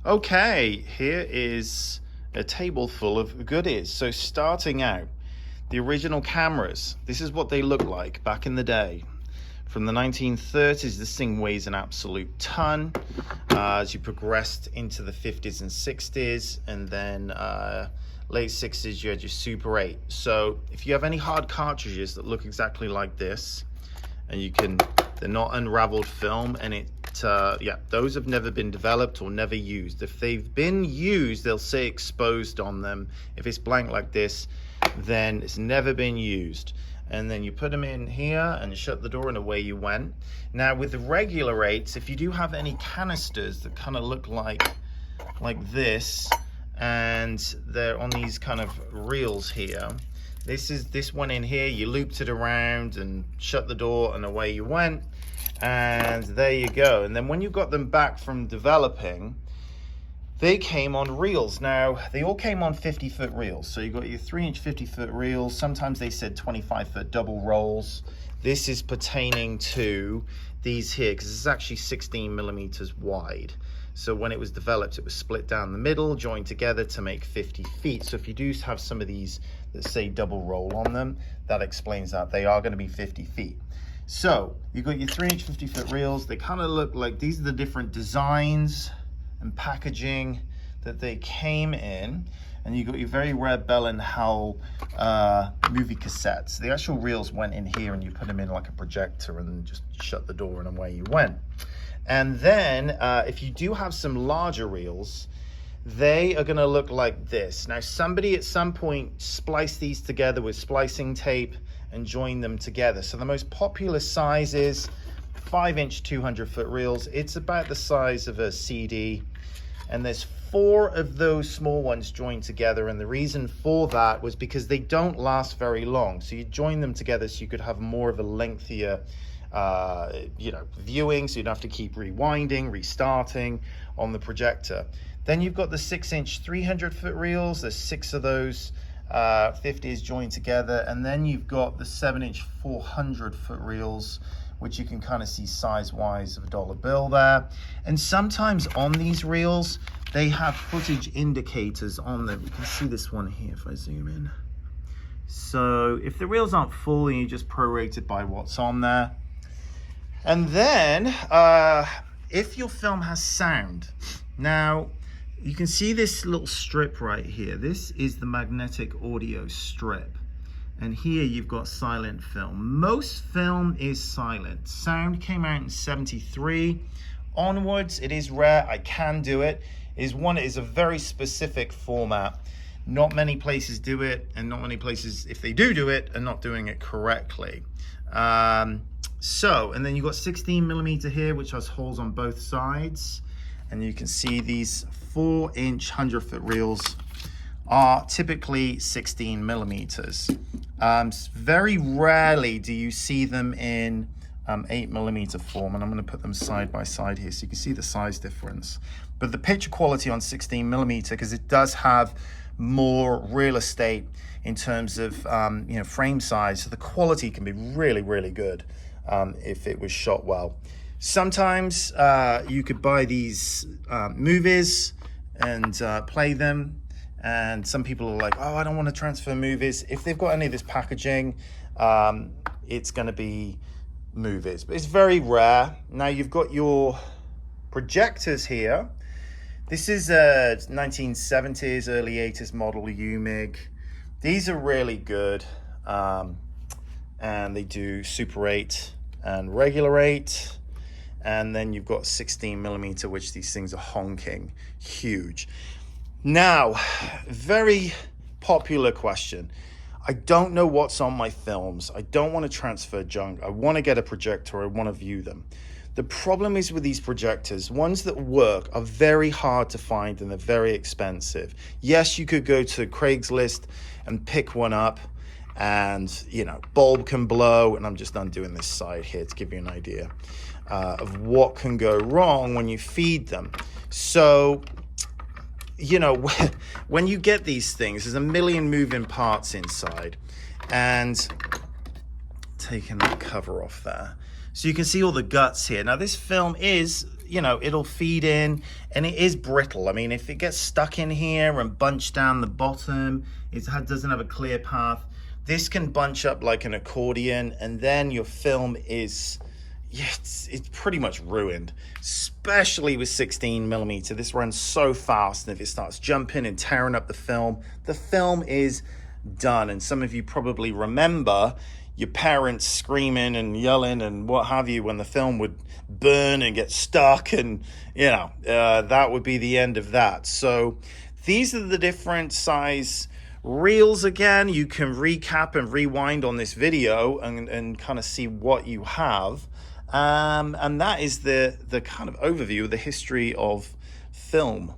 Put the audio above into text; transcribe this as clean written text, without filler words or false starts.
Okay, here is a table full of goodies. So starting out, the original cameras. This is what they look like back in the day. From the 1930s, this thing weighs an absolute ton. As you progressed into the 50s and 60s, and then late 60s, you had your Super 8. So if you have any hard cartridges that look exactly like this, and they're not unraveled film, and those have never been developed or never used. If they've been used, they'll say exposed on them. If it's blank like this, then it's never been used. And then you put them in here and shut the door, and away you went. Now with the regular 8s, if you do have any canisters that kind of look like this, and they're on these kind of reels here, this one in here, you looped it around and shut the door, and away you went. And there you go. And then when you got them back from developing, they came on reels. Now, they all came on 50-foot reels. So you got your 3-inch 50-foot reels. Sometimes they said 25-foot double rolls. This is pertaining to these here, because this is actually 16 millimeters wide. So when it was developed, it was split down the middle, joined together to make 50 feet. So if you do have some of these that say double roll on them, that explains that. They are going to be 50 feet. So you got your 3-inch 50-foot reels. They kind of look like, these are the different designs and packaging that they came in. And you got your very rare Bell and Howell movie cassettes. The actual reels went in here, and you put them in like a projector and just shut the door, and away you went. And then if you do have some larger reels, they are going to look like this. Now, somebody at some point spliced these together with splicing tape and joined them together. So the most popular size is 5-inch 200-foot reels. It's about the size of a CD, and there's 4 of those small ones joined together. And the reason for that was because they don't last very long. So you join them together so you could have more of a lengthier viewing, so you don't have to keep rewinding, restarting on the projector. Then you've got the 6-inch 300-foot reels. There's 6 of those 50s joined together. And then you've got the 7-inch 400-foot reels, which you can kind of see size-wise of a dollar bill there. And sometimes on these reels, they have footage indicators on them. You can see this one here if I zoom in. So if the reels aren't full, then you just prorate it by what's on there. And then if your film has sound, now you can see this little strip right here. This is the magnetic audio strip. And here you've got silent film. Most film is silent. Sound came out in 73. Onwards, it is rare. I can do it. It is a very specific format. Not many places do it, and not many places, if they do it, are not doing it correctly. And then you've got 16 millimeter here, which has holes on both sides. And you can see these 4-inch 100-foot reels are typically 16 millimeters. Very rarely do you see them in 8 millimeter form, and I'm going to put them side by side here so you can see the size difference. But the picture quality on 16 millimeter, because it does have more real estate in terms of frame size, so the quality can be really, really good if it was shot well. Sometimes you could buy these movies and play them, and some people are like, oh, I don't want to transfer movies. If they've got any of this packaging, it's going to be movies, but it's very rare. Now you've got your projectors here. This is a 1970s, early 80s model UMIG. These are really good, and they do Super 8 and regular 8. And then you've got 16 millimeter, which these things are honking huge. Now, very popular question. I don't know what's on my films. I don't want to transfer junk. I want to get a projector. I want to view them. The problem is with these projectors, ones that work are very hard to find, and they're very expensive. Yes, you could go to Craigslist and pick one up, and bulb can blow, and I'm just undoing this side here to give you an idea of what can go wrong when you feed them. So when you get these things, there's a million moving parts inside. And taking that cover off there, so you can see all the guts here. Now this film is you know, it'll feed in, and it is brittle. I mean, if it gets stuck in here and bunched down the bottom, doesn't have a clear path, this can bunch up like an accordion, and then your film is, yeah, it's pretty much ruined, especially with 16mm. This runs so fast, and if it starts jumping and tearing up the film is done. And some of you probably remember your parents screaming and yelling and what have you when the film would burn and get stuck, and you know, that would be the end of that. So these are the different size reels. Again, you can recap and rewind on this video and kind of see what you have. And that is the kind of overview of the history of film.